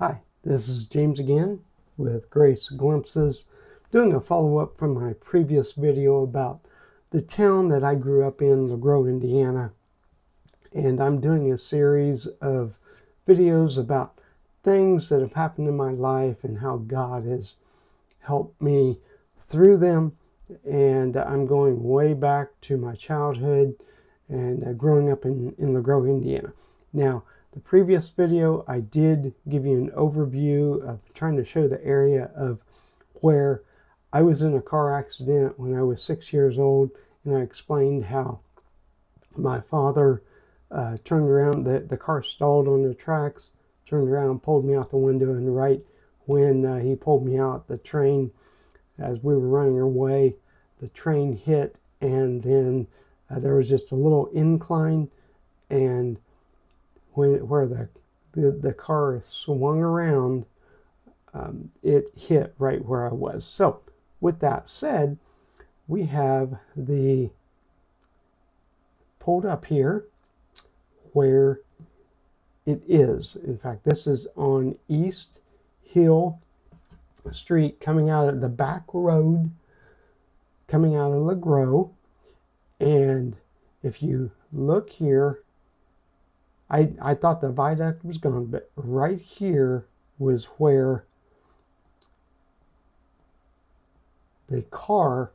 Hi, this is James again with Grace Glimpses, doing a follow-up from my previous video about the town that I grew up in, Lagro, Indiana. And I'm doing a series of videos about things that have happened in my life and how God has helped me through them. And I'm going way back to my childhood and growing up in Lagro, Indiana. Now, the previous video, I did give you an overview of trying to show the area of where I was in a car accident when I was 6 years old, and I explained how my father turned around, the car stalled on the tracks, turned around, pulled me out the window, and right when he pulled me out, the train, as we were running away, the train hit, and then there was just a little incline, and where the car swung around, it hit right where I was. So with that said, we have the pulled up here where it is. In fact, this is on East Hill Street, coming out of the back road, coming out of Lagro. And if you look here, I thought the viaduct was gone, but right here was where the car,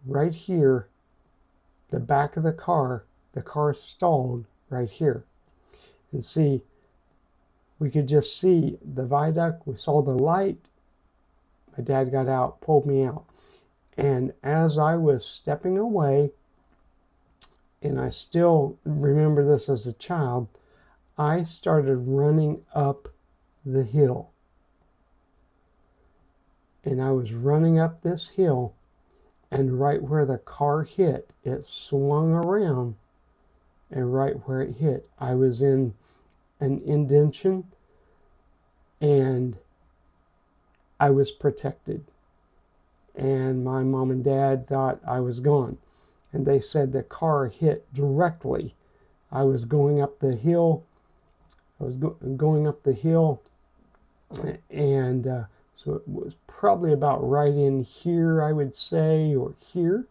right here, the back of the car stalled right here. And see, we could just see the viaduct, we saw the light, my dad got out, pulled me out. And as I was stepping away, and I still remember this as a child, I started running up the hill. And I was running up this hill, and right where the car hit, it swung around, and right where it hit, I was in an indentation, and I was protected. And my mom and dad thought I was gone. And they said the car hit directly. I was going up the hill. Going up the hill, and so it was probably about right in here, I would say, or here.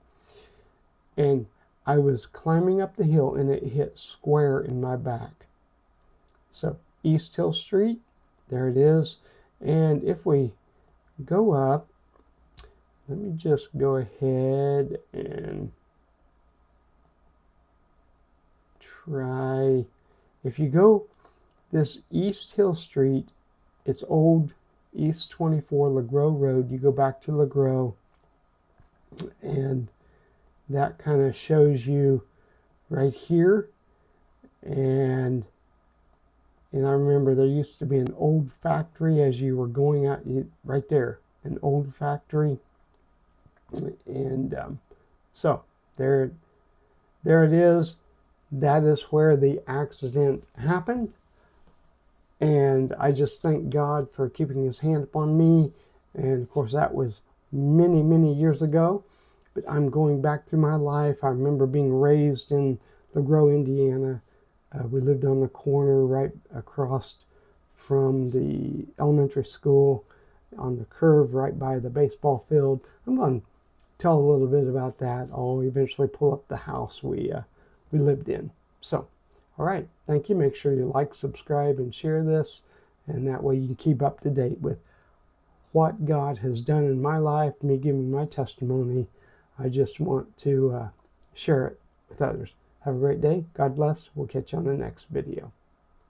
And I was climbing up the hill, and it hit square in my back. So East Hill Street, there it is. And if we go up, let me just go ahead and try. If you go this East Hill Street, it's old East 24 Lagro Road. You go back to Lagro, and that kind of shows you right here. And I remember there used to be an old factory as you were going out, right there, an old factory. And so there it is. That is where the accident happened. And I just thank God for keeping his hand upon me. And of course, that was many, many years ago. But I'm going back through my life. I remember being raised in Lagro, Indiana. We lived on the corner right across from the elementary school, on the curve right by the baseball field. I'm going to tell a little bit about that. I'll eventually pull up the house we lived in. So, all right, thank you. Make sure you like, subscribe, and share this, and that way you can keep up to date with what God has done in my life, me giving my testimony. I just want to share it with others. Have a great day. God bless. We'll catch you on the next video.